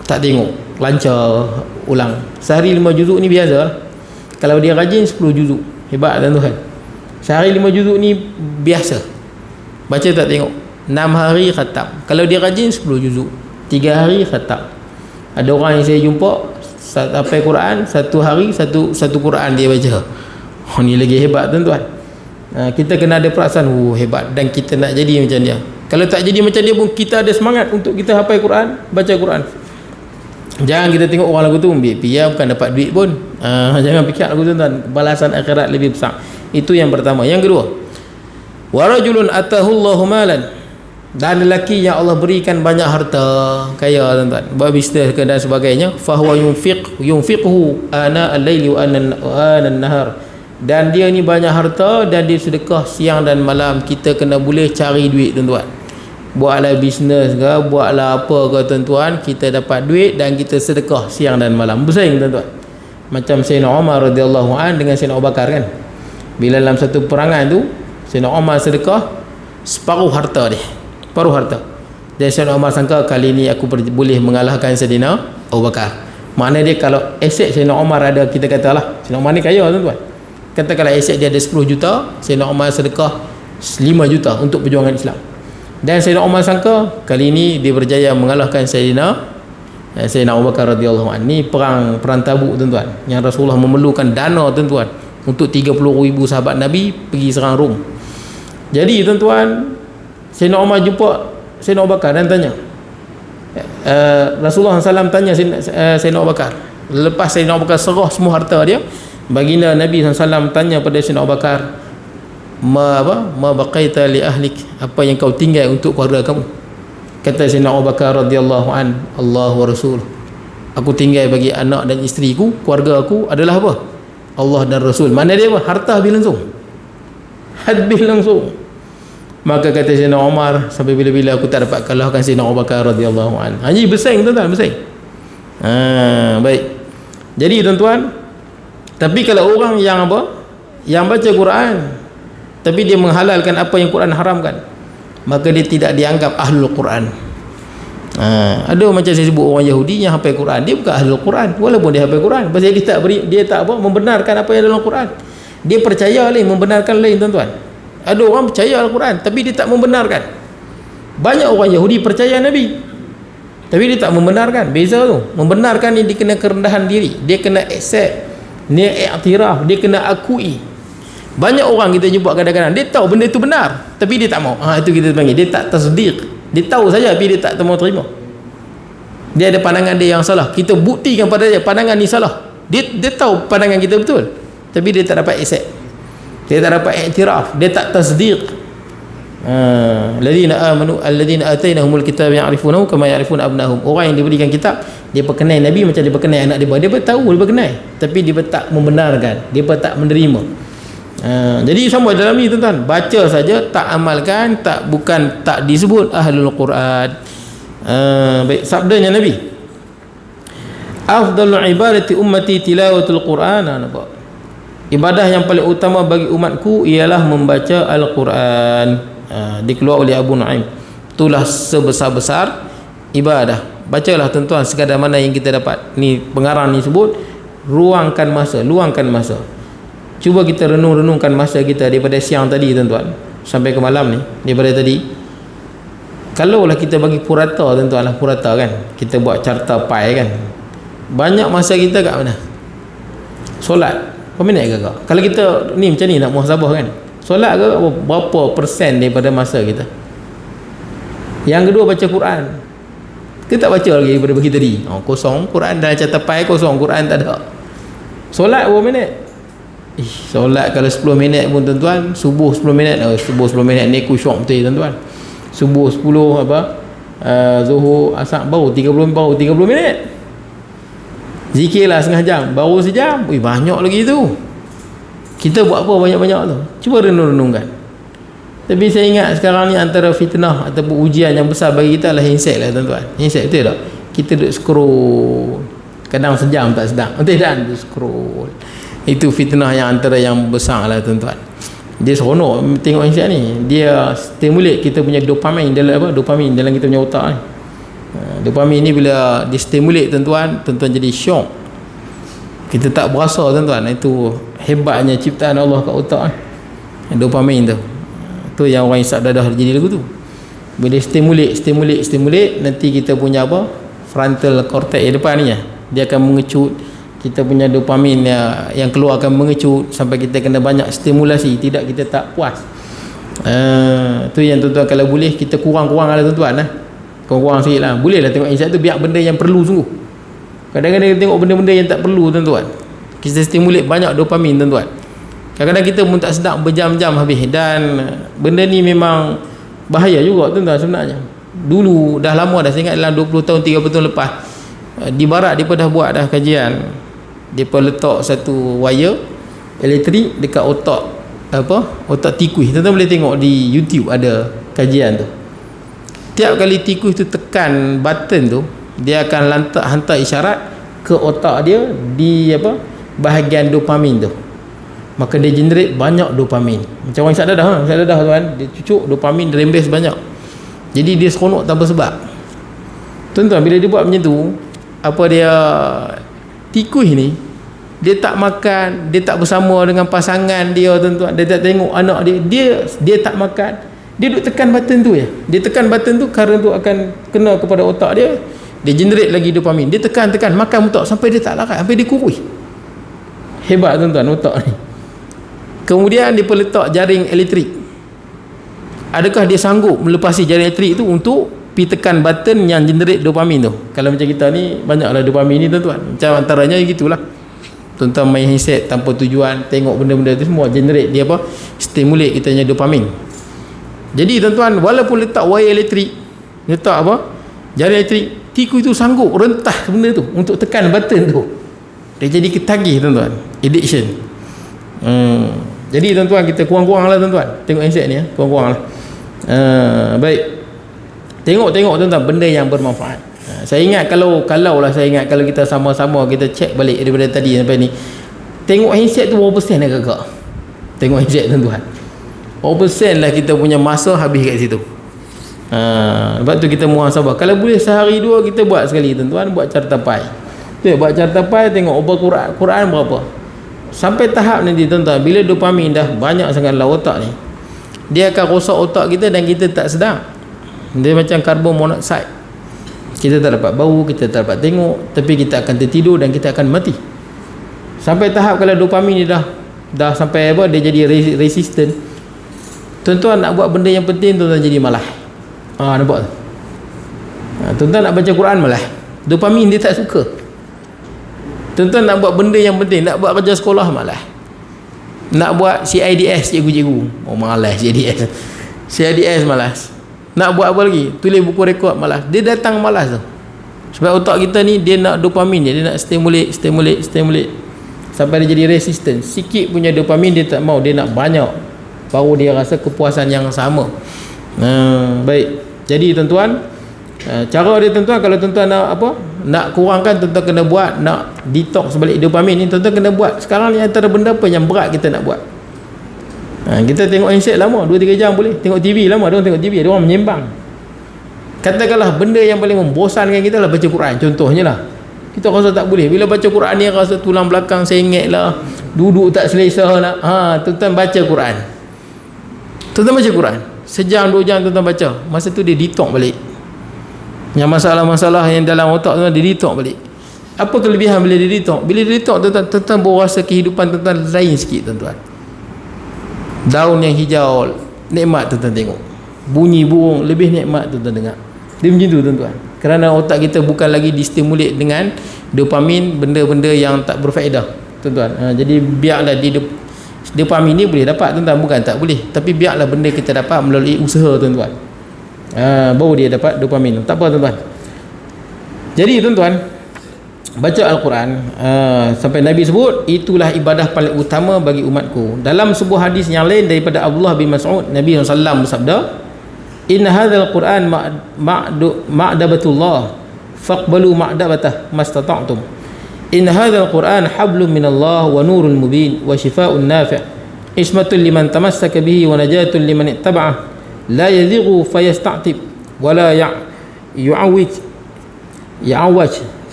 Tak tengok, lancar ulang. Sehari 5 juzuk ni biasa. Kalau dia rajin 10 juzuk. Hebat tuan-tuan. Sehari 5 juzuk ni biasa. Baca tak tengok. 6 hari khatam. Kalau dia rajin 10 juzuk. 3 hari khatam. Ada orang yang saya jumpa hafal Quran, 1 hari satu Quran dia baca. Ni lagi hebat tuan-tuan. Kita kena ada perasaan hebat, dan kita nak jadi macam dia. Kalau tak jadi macam dia pun, kita ada semangat untuk kita hafal Quran, baca Quran. Jangan kita tengok orang lagu tu biar bukan dapat duit pun. Jangan fikir lagu tu tuan, balasan akhirat lebih besar. Itu yang pertama. Yang kedua, wa rajulun atahu Allahu malan, dan lelaki yang Allah berikan banyak harta, kaya tuan-tuan, buat bisnes dan sebagainya, fahuwa yunfiqhu ana al-laili wa ana an-nahar, dan dia ni banyak harta dan dia sedekah siang dan malam. Kita kena boleh cari duit tuan-tuan. Buatlah bisnes ke, buatlah apa ke tuan-tuan, kita dapat duit dan kita sedekah siang dan malam. Bersaing tuan-tuan. Macam Sayyidina Umar radhiyallahu an dengan Sayyidina Abu Bakar kan. Bila dalam satu perangan tu, Sayyidina Umar sedekah separuh harta dia. Separuh harta. Dan Sayyidina Umar sangka kali ni aku boleh mengalahkan Sayyidina Abu Bakar. Makna dia kalau aset Sayyidina Umar ada, kita katalah Sayyidina Umar ni kaya tuan-tuan. Katakanlah aset dia ada 10 juta, Sayyidina Umar sedekah 5 juta untuk perjuangan Islam. Dan Sayyidina Umar sangka kali ini dia berjaya mengalahkan Sayyidina Abu Bakar radhiyallahu anhu. Ni perang Tabuk tuan-tuan, yang Rasulullah memerlukan dana tuan-tuan untuk 30,000 sahabat Nabi pergi serang Rom. Jadi tuan-tuan, Sayyidina Umar jumpa Sayyidina Abu Bakar dan tanya, Rasulullah SAW tanya Sayyidina Abu Bakar, lepas Sayyidina Abu Bakar serah semua harta dia, baginda Nabi SAW tanya pada Sayyidina Abu Bakar, ma baqaita li ahlik, apa yang kau tinggal untuk keluarga kamu? Kata Sayyidina Abu Bakar radhiyallahu an, Allah wa Rasul, aku tinggal bagi anak dan isteriku, keluarga aku adalah apa? Allah dan Rasul. Mana dia apa? Harta habis langsung. Habis langsung. Maka kata Sayyidina Umar, sampai bila-bila aku tak dapat kalahkan Sayyidina Abu Bakar radhiyallahu an. Haji bersaing tuan-tuan, bersaing. Baik. Jadi tuan-tuan, tapi kalau orang yang apa? Yang baca Quran tapi dia menghalalkan apa yang Quran haramkan, maka dia tidak dianggap ahlul Quran. Ada macam saya sebut orang Yahudi yang hafal Quran, dia bukan ahlul Quran walaupun dia hafal Quran, pasal dia tak membenarkan apa yang dalam Quran. Dia percaya lain, membenarkan lain tuan-tuan. Ada orang percaya Al-Quran tapi dia tak membenarkan. Banyak orang Yahudi percaya Nabi tapi dia tak membenarkan. Beza tu. Membenarkan ni dia kena kerendahan diri, dia kena accept, dia iktiraf, dia kena akui. Banyak orang kita jumpa kadang-kadang dia tahu benda itu benar tapi dia tak mau. Itu kita panggil dia tak tasdiq. Dia tahu saja tapi dia tak mau terima. Dia ada pandangan dia yang salah, kita buktikan pada dia pandangan ni salah. Dia tahu pandangan kita betul tapi dia tak dapat accept, dia tak dapat iktiraf, dia tak tasdiq. Alladzina amanu alladzina atainahumul kitaba ya'rifunahu kama ya'rifuna abnahum. Orang yang diberikan kitab, dia perkenal Nabi macam dia perkenal anak dia. Dia tahu, dia perkenal tapi dia tak membenarkan, dia tak menerima. Jadi sama dalam ni tuan-tuan, baca saja tak amalkan, bukan tak disebut ahlul Quran. Baik, sabdanya Nabi, afdalul ibadati ummati tilawatul Quran. Nampak, ibadah yang paling utama bagi umatku ialah membaca Al-Quran. Dikeluar oleh Abu Nu'aim. Itulah sebesar-besar ibadah. Bacalah tuan-tuan sekadar mana yang kita dapat. Ni pengarang ni sebut, luangkan masa. Cuba kita renung-renungkan masa kita daripada siang tadi tuan-tuan sampai ke malam ni, daripada tadi. Kalaulah kita bagi purata tuan-tuan lah, purata kan, kita buat carta pai kan, banyak masa kita kat mana? Solat berapa minit ke kak? Kalau kita ni macam ni nak muhasabah kan, solat ke berapa persen daripada masa kita? Yang kedua, baca Quran. Kita tak baca lagi daripada bagi tadi. Kosong Quran dalam carta pai, kosong Quran tak ada. Solat berapa minit? Solat kalau 10 minit pun tuan-tuan, subuh 10 minit. Subuh 10 minit ni kusyuk betul tuan-tuan. Subuh 10 apa? Zuhur, asar baru 30 minit. Zikir lah setengah jam, baru sejam. Banyak lagi tu. Kita buat apa banyak-banyak tu? Cuba renung-renungkan. Tapi saya ingat sekarang ni antara fitnah ataupun ujian yang besar bagi kita adalah handset lah tuan-tuan. Handset betul tak? Kita duduk scroll. Kadang sejam tak sedang. Betul tak? Duduk scroll. Itu fitnah yang antara yang besar lah tuan-tuan. Dia seronok tengok handset ni. Dia stimulate kita punya dopamin dalam apa? Dopamin dalam kita punya otak ni. Dopamin ni bila di stimulate tuan-tuan jadi syok. Kita tak berasa tuan-tuan. Itu hebatnya ciptaan Allah kat otak ni. Dopamin tu. Tu yang orang hisap dadah jadi lagu tu. Bila stimulate, nanti kita punya apa? Frontal cortex depan ni dia akan mengecut. Kita punya dopamin yang keluar akan mengecut sampai kita kena banyak stimulasi, tidak kita tak puas. Tu yang tuan-tuan kalau boleh kita kurang-kurang lah tuan-tuan kurang-kurang sikit lah. Boleh lah tengok handset tu biar benda yang perlu sungguh. Kadang-kadang kita tengok benda-benda yang tak perlu tuan-tuan. Kita stimulate banyak dopamin tuan-tuan. Kadang-kadang kita pun tak sedap berjam-jam habis. Dan benda ni memang bahaya juga tuan-tuan sebenarnya. Dulu dah lama dah, saya ingat dalam 20 tahun 30 tahun lepas, di barat dia pun dah buat dah kajian. Dia pun letak satu wire elektrik dekat otak tikus. Tuan-tuan boleh tengok di YouTube ada kajian tu. Tiap kali tikus tu tekan button tu, dia akan hantar isyarat ke otak dia di bahagian dopamin tu. Maka dia generate banyak dopamin. Macam orang isap dadah tuan, dia cucuk dopamin, dia rembes banyak. Jadi dia seronok tanpa sebab. Tuan-tuan bila dia buat macam tu, tikus ni dia tak makan, dia tak bersama dengan pasangan dia tuan-tuan, dia tak tengok anak dia tak makan, dia duduk tekan button tu je. Dia tekan button tu, current tu akan kena kepada otak dia, dia generate lagi dopamin. Dia tekan makan otak sampai dia tak larat, sampai dia kurus. Hebat tuan-tuan otak ni. Kemudian dia pun letak jaring elektrik. Adakah dia sanggup melepasi jaring elektrik tu untuk pergi tekan button yang generate dopamin tu? Kalau macam kita ni banyaklah dopamin ni tuan-tuan. Macam antaranya gitulah. Tuan-tuan main handset tanpa tujuan, tengok benda-benda tu semua generate dia stimulate kita punya dopamin. Jadi tuan-tuan, walaupun letak wire elektrik, letak jaring elektrik, tikus tu sanggup rentah benda tu untuk tekan button tu. Dia jadi ketagih tuan-tuan. Addiction. Jadi tuan-tuan, kita kurang-kurang lah tuan-tuan tengok handset ni kurang-kurang lah. Baik, tengok tuan-tuan benda yang bermanfaat. Saya ingat kalau kita sama-sama kita cek balik daripada tadi sampai ni, tengok handset tu berapa persen agak-agak. Tengok handset tuan-tuan, berapa persen lah kita punya masa habis kat situ. Sebab tu kita muhasabah. Kalau boleh sehari dua kita buat sekali tuan-tuan, buat carta pai. Buat carta pai, tengok Quran berapa. Sampai tahap nanti tuan-tuan, bila dopamin dah banyak sangat dalam otak ni, dia akan rosak otak kita dan kita tak sedar. Dia macam karbon monoksida. Kita tak dapat bau, kita tak dapat tengok, tapi kita akan tertidur dan kita akan mati. Sampai tahap kalau dopamin ni dah sampai dia jadi resistant. Tuan-tuan nak buat benda yang penting, tuan-tuan jadi malas. Nampak tu? Tuan-tuan nak baca Quran malas. Dopamin dia tak suka. Tuan-tuan nak buat benda yang penting, nak buat kerja sekolah malas. Nak buat CIDS cikgu-cikgu, malas CIDS malas. Nak buat apa lagi? Tulis buku rekod malas. Dia datang malas tu. Sebab otak kita ni dia nak dopamin dia nak stimulate sampai dia jadi resistant. Sikit punya dopamin dia tak mau, dia nak banyak, baru dia rasa kepuasan yang sama. Baik. Jadi tuan-tuan, cara dia tuan-tuan, kalau tuan-tuan nak kurangkan, tuan-tuan kena buat, nak detox balik dopamin ni, tuan-tuan kena buat. Sekarang ni antara benda apa yang berat kita nak buat? Kita tengok handset lama 2-3 jam boleh, tengok TV lama, dia orang tengok TV, dia orang menyembang. Katakanlah benda yang paling membosankan kita lah baca Quran, contohnya lah. Kita rasa tak boleh, bila baca Quran ni rasa tulang belakang sengit lah, duduk tak selesa lah. Tuan-tuan baca Quran, tuan-tuan baca Quran sejam 2 jam, tuan-tuan baca, masa tu dia detox balik. Yang masalah-masalah yang dalam otak tuan-tuan dia detox balik. Apa kelebihan bila dia detox? Bila dia detox tuan-tuan baru rasa kehidupan tuan-tuan lain sikit tuan-tuan. Daun yang hijau nikmat tuan-tuan tengok, bunyi burung lebih nikmat tuan-tuan dengar. Dia macam tu tuan-tuan, kerana otak kita bukan lagi distimulate dengan dopamin, benda-benda yang tak berfaedah tuan-tuan. Jadi biarlah dopamin ni boleh dapat tuan-tuan, bukan tak boleh, tapi biarlah benda kita dapat melalui usaha tuan-tuan. baru dia dapat dopamin. Tak apa tuan-tuan. Jadi tuan-tuan, baca Al-Quran, sampai Nabi sebut itulah ibadah paling utama bagi umatku. Dalam sebuah hadis yang lain daripada Abdullah bin Mas'ud, Nabi SAW bersabda, inna hadzal Quran ma'dabatullah faqbalu ma'dabatah mastata'tum. Inna hadzal Quran hablum minallah wa nurun mubin wa shifaa'un nafi' ismatun liman tamassaka bihi wa najatun liman ittaba'ah la yadhighu fayasta'tib wa la yu'awwij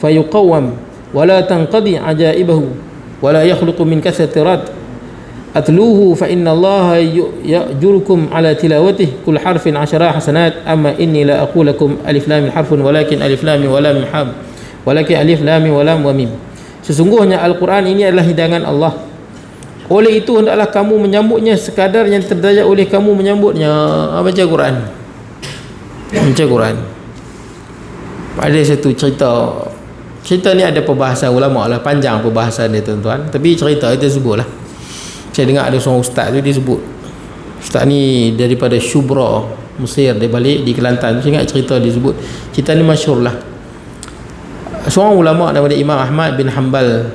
fayuqawwam wa la tanqadi ajaibahu wa la yakhluqu min kasrati rad atluhu fa inna allaha ya'jurukum ala tilawatihi kull harfin 'ashara hasanat amma inni la aqulu lakum alif lam mim harfun walakin alif lam mim wa lam mim ham walakin alif lam mim wa lam wa mim. Sesungguhnya Al-Quran ini adalah hidangan Allah, oleh itu hendaklah kamu menyambutnya sekadar yang terdaya oleh kamu menyambutnya. Baca Quran, baca Quran. Ada satu cerita ni ada perbahasan ulama lah, panjang perbahasan dia tuan-tuan, tapi cerita itu sebutlah. Saya dengar ada seorang ustaz tu dia sebut, ustaz ni daripada Shubra Mesir, dia balik di Kelantan. Saya ingat cerita dia sebut, cerita ni masyhur lah. Seorang ulama daripada Imam Ahmad bin Hanbal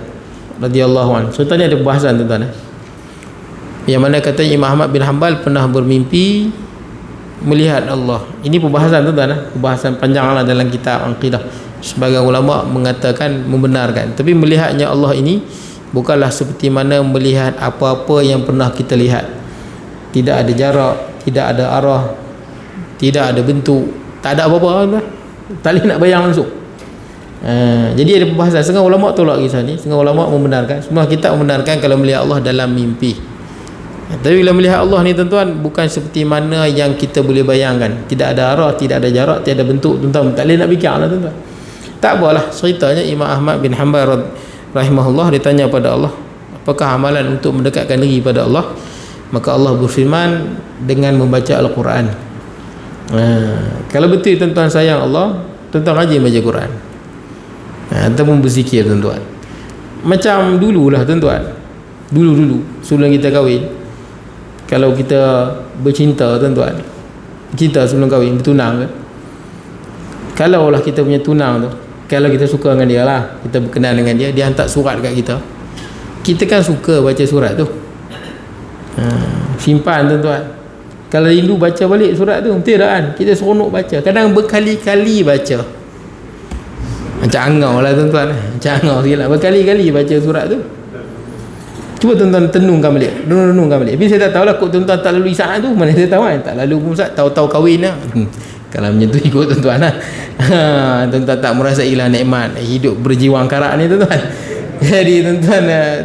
radhiyallahu anhu, cerita ni ada perbahasan tuan-tuan, yang mana katanya Imam Ahmad bin Hanbal pernah bermimpi melihat Allah. Ini perbahasan tuan-tuan, perbahasan panjang lah dalam kitab Aqidah. Sebagian ulama mengatakan membenarkan, tapi melihatnya Allah ini bukanlah seperti mana melihat apa-apa yang pernah kita lihat. Tidak ada jarak, tidak ada arah, tidak ada bentuk, tak ada apa-apa, tak boleh nak bayang langsung. Jadi ada perbahasan. Setengah ulama tolak kisah ni, setengah ulama membenarkan. Semua kitab membenarkan kalau melihat Allah dalam mimpi. Tapi bila melihat Allah ni tuan-tuan, bukan seperti mana yang kita boleh bayangkan. Tidak ada arah, tidak ada jarak, tidak ada bentuk, tuan-tuan. Tak boleh nak fikir lah tuan-tuan. Tak apalah, ceritanya Imam Ahmad bin Hanbal rahimahullah ditanya pada Allah, apakah amalan untuk mendekatkan diri pada Allah? Maka Allah berfirman, dengan membaca Al-Quran. Kalau betul tuan-tuan sayang Allah, tuan-tuan rajin baca Quran, ataupun berzikir tuan-tuan. Macam dululah tuan-tuan, dulu sebelum kita kahwin, kalau kita bercinta tuan-tuan, cinta sebelum kahwin, bertunang kan, kalau lah kita punya tunang tu, kalau kita suka dengan dia lah, kita berkenal dengan dia, dia hantar surat kat kita, kita kan suka baca surat tu, simpan tuan-tuan. Kalau rindu baca balik surat tu, betul tak kan? Kita seronok baca, kadang berkali-kali baca. Macam angau lah tuan-tuan, macam angau sikit lah, berkali-kali baca surat tu. Cuba tuan-tuan tenungkan balik, renungkan balik. Tapi saya tak tahulah kok tuan-tuan tak lalu isaat tu, mana saya tahu kan, tak lalu pun Ustaz, tahu-tahu kahwin lah. Kalau macam tu ikut tuan-tuan lah. Tuan-tuan tak merasailah nikmat hidup berjiwang karak ni tuan-tuan. Jadi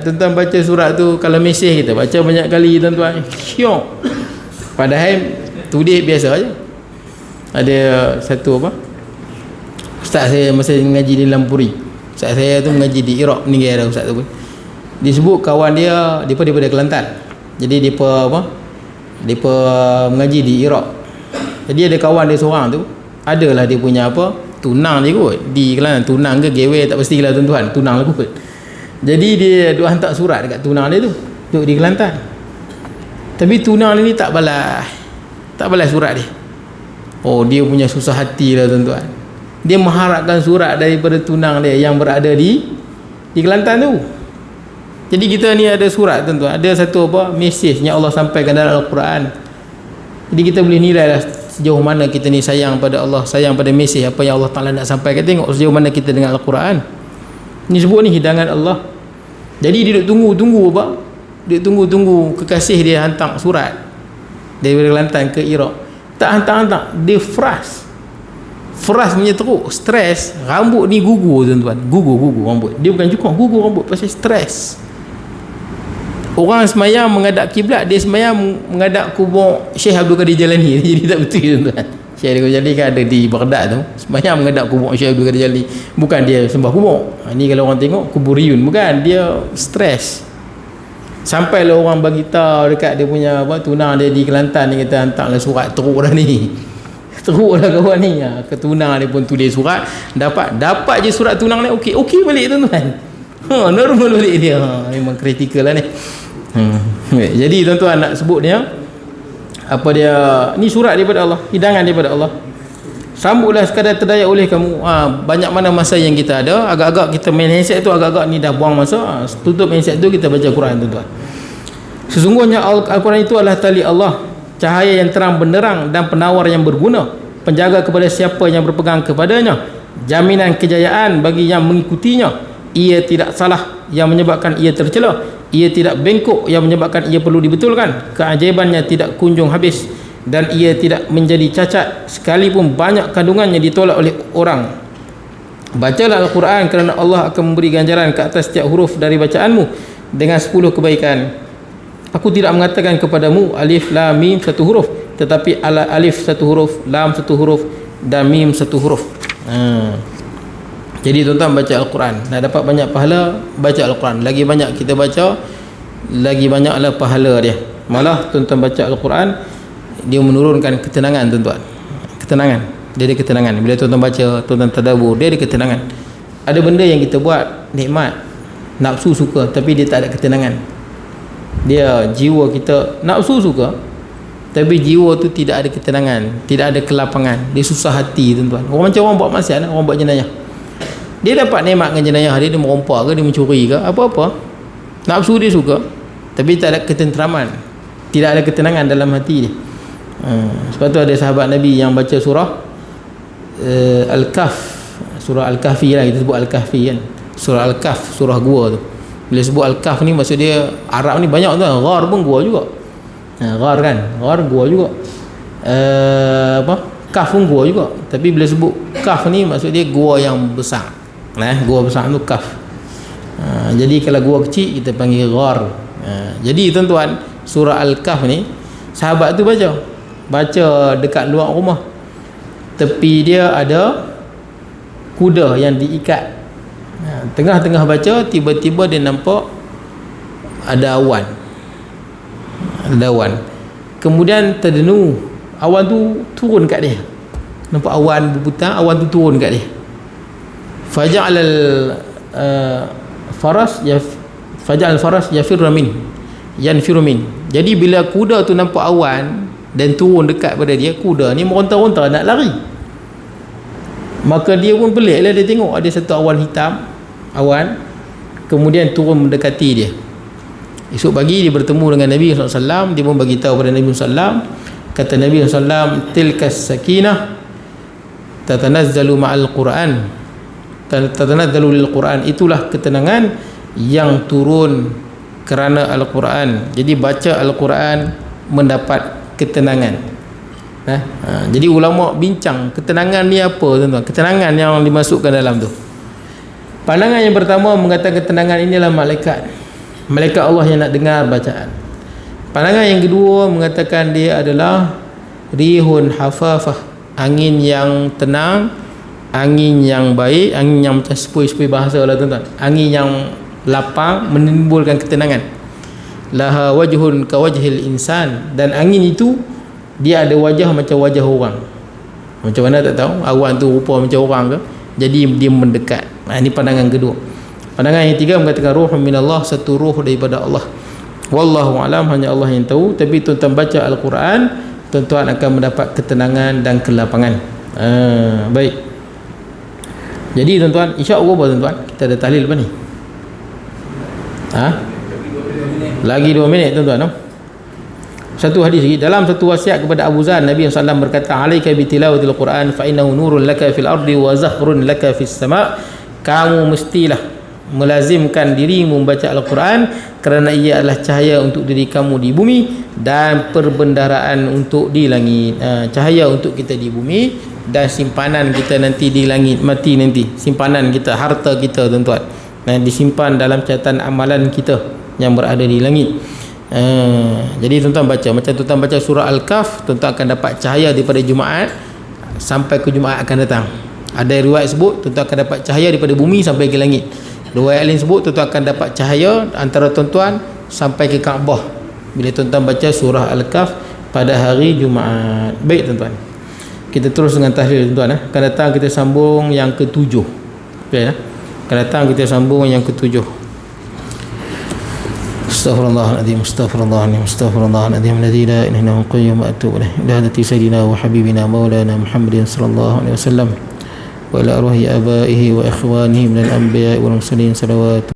tuan-tuan baca surat tu, kalau mesej kita baca banyak kali tuan-tuan, syok. Padahal tulis biasa aja. Ada satu apa, ustaz saya masa mengaji di Lampuri, ustaz saya tu mengaji di Iraq, meninggal dah ustaz tu pun. Disebut kawan dia daripada Kelantan. Jadi depa mengaji di Iraq. Jadi ada kawan dia seorang tu, adalah dia punya apa, tunang dia kot di Kelantan. Tunang ke gewe tak pastilah tuan-tuan, tunang lah kot. Jadi dia duk hantar surat dekat tunang dia tu, duk di Kelantan. Tapi tunang ni tak balas surat dia. Oh, dia punya susah hati lah tuan-tuan. Dia mengharapkan surat daripada tunang dia yang berada di Kelantan tu. Jadi kita ni ada surat tuan-tuan, ada satu apa, mesej yang Allah sampaikan dalam Al-Quran. Jadi kita boleh nilai lah sejauh mana kita ni sayang pada Allah, sayang pada mesej apa yang Allah Ta'ala nak sampaikan. Tengok sejauh mana kita dengan Al-Quran. Ni sebut ni hidangan Allah. Jadi dia duk tunggu apa, dia tunggu kekasih dia hantar surat daripada Kelantan ke Iraq. Tak hantar, dia frust punya teruk, stres, rambut ni gugur tuan-tuan, gugur rambut dia, bukan cukup gugur rambut pasal stres. Orang semayang menghadap kiblat, dia semayang menghadap kubur Syekh Abdul Qadir Jalani. Jadi tak betul tuan-tuan. Syekh Abdul Qadir Jalani kan ada di Baghdad tu, semayang menghadap kubur Syekh Abdul Qadir Jalani, bukan dia sembah kubur. Ni kalau orang tengok kuburiyun, bukan, dia stres. Sampailah orang bagi tahu dekat dia punya apa, tunang dia di Kelantan ni, kata hantarlah surat teruk dah ni. Teruk lah kawan ni. Ke tunang dia pun tulis surat, dapat je surat tunang ni, okey balik tuan-tuan. Normal balik dia. Memang kritikal lah ni. Jadi tuan-tuan nak sebut dia, apa dia, ni surat daripada Allah, hidangan daripada Allah. Sambutlah sekadar terdaya oleh kamu. Banyak mana masa yang kita ada, agak-agak kita main handset tu, agak-agak ni dah buang masa, tutup handset tu, kita baca Quran, tuan-tuan. Sesungguhnya Al-Quran itu adalah tali Allah, cahaya yang terang benderang dan penawar yang berguna, penjaga kepada siapa yang berpegang kepadanya, jaminan kejayaan bagi yang mengikutinya. Ia tidak salah yang menyebabkan ia tercela, ia tidak bengkok yang menyebabkan ia perlu dibetulkan, keajaibannya tidak kunjung habis, dan ia tidak menjadi cacat sekalipun banyak kandungannya ditolak oleh orang. Bacalah Al-Quran kerana Allah akan memberi ganjaran ke atas setiap huruf dari bacaanmu dengan 10 kebaikan. Aku tidak mengatakan kepadamu alif lam mim satu huruf, tetapi alif satu huruf, lam satu huruf, dan mim satu huruf. Jadi tuan-tuan baca Al-Quran, nak dapat banyak pahala, baca Al-Quran. Lagi banyak kita baca, lagi banyaklah pahala dia. Malah tuan-tuan baca Al-Quran, dia menurunkan ketenangan, tuan-tuan. Ketenangan, dia ada ketenangan. Bila tuan-tuan baca, tuan-tuan tadabbur, dia ada ketenangan. Ada benda yang kita buat nikmat, nafsu suka, tapi dia tak ada ketenangan. Dia jiwa kita nafsu suka, tapi jiwa tu tidak ada ketenangan, tidak ada kelapangan, dia susah hati, tuan-tuan. Orang macam orang buat maksiat, orang buat jenayah, dia dapat nikmat dengan jenayah dia merompak ke, dia mencuri ke, apa-apa, nafsu dia suka, tapi tak ada ketenteraman, tidak ada ketenangan dalam hati dia. Sebab tu ada sahabat Nabi yang baca surah Al-Kahf, surah Al-Kahfi lah, kita sebut Al-Kahfi kan, surah Al-Kahf, surah gua tu. Bila sebut Al-Kahf ni, maksud dia Arab ni banyak tu, Ghar pun gua juga, Ghar kan, Ghar gua juga, Kahf pun gua juga. Tapi bila sebut Kahf ni, maksud dia gua yang besar, gua besar tu Kahf. Jadi kalau gua kecil, kita panggil Ghar. Jadi tuan-tuan, surah Al-Kahf ni sahabat tu baca dekat luar rumah, tepi dia ada kuda yang diikat. Tengah-tengah baca, tiba-tiba dia nampak ada awan, kemudian terdenu, awan tu turun kat dia, nampak awan berputar, awan tu turun kat dia. Faja'al faras yanfiru min. Jadi bila kuda tu nampak awan dan turun dekat pada dia, kuda ni meronta-ronta nak lari. Maka dia pun pelik lah, dia tengok ada satu awan hitam, kemudian turun mendekati dia. Esok pagi dia bertemu dengan Nabi SAW, dia pun bagi tahu pada Nabi SAW. Kata Nabi SAW, tilkas sakinah tatanazzalu ma'al Quran, tatanazzalu lil Quran, itulah ketenangan yang turun kerana Al-Quran. Jadi baca Al-Quran mendapat ketenangan. Jadi ulama bincang ketenangan ni apa, tuan-tuan? Ketenangan yang dimasukkan dalam tu. Pandangan yang pertama mengatakan ketenangan inilah malaikat Allah yang nak dengar bacaan. Pandangan yang kedua mengatakan dia adalah rihun hafafah, angin yang tenang, angin yang baik, angin yang macam sepoi-sepoi bahasa lah, tuan-tuan. Angin yang lapang menimbulkan ketenangan. Laha wajhun ka wajhil insan, dan angin itu dia ada wajah macam wajah orang. Macam mana tak tahu, awan tu rupa macam orang ke, jadi dia mendekat. Ini pandangan kedua. Pandangan yang ketiga mengatakan ruhun minallah, satu ruh daripada Allah. Wallahu alam, hanya Allah yang tahu. Tapi tuan-tuan baca Al-Quran, tuan-tuan akan mendapat ketenangan dan kelapangan. Baik. Jadi tuan-tuan, insya-Allah tuan-tuan, kita ada tahlil lepas ni. Lagi 2 minit tuan-tuan. Satu hadis lagi, dalam satu wasiat kepada Abu Zar, Nabi SAW berkata, alaika bitilawatil Quran fa innahu nurun laka fil ardi wa zakhrun laka fis sama'. Kamu mestilah melazimkan dirimu membaca Al-Quran kerana ia adalah cahaya untuk diri kamu di bumi dan perbendaharaan untuk di langit. Cahaya untuk kita di bumi dan simpanan kita nanti di langit, mati nanti, simpanan kita, harta kita, tuan-tuan, disimpan dalam catatan amalan kita yang berada di langit. Jadi tuan-tuan baca, macam tuan-tuan baca surah Al-Kahf, tuan-tuan akan dapat cahaya daripada Jumaat sampai ke Jumaat akan datang. Ada riwayat sebut tuan-tuan akan dapat cahaya daripada bumi sampai ke langit. Riwayat lain sebut tuan-tuan akan dapat cahaya antara tuan-tuan sampai ke Kaabah bila tuan-tuan baca surah Al-Kahf pada hari Jumaat. Baik tuan-tuan, kita terus dengan tahlil tuan-tuan. Akan datang kita sambung yang ke-7. Okey, akan datang kita sambung yang ke-7. Astaghfirullahaladzim, astaghfirullahaladzim, astaghfirullahaladzim, alladzi la ilaha illa huwa qayyum atubu ilaih. Ila hadrati sayyidina wa habibina maulana Muhammadin sallallahu alaihi wasallam wa ila arwahi abaihi wa ikhwanihi minal anbiya'i wal mursalin salawat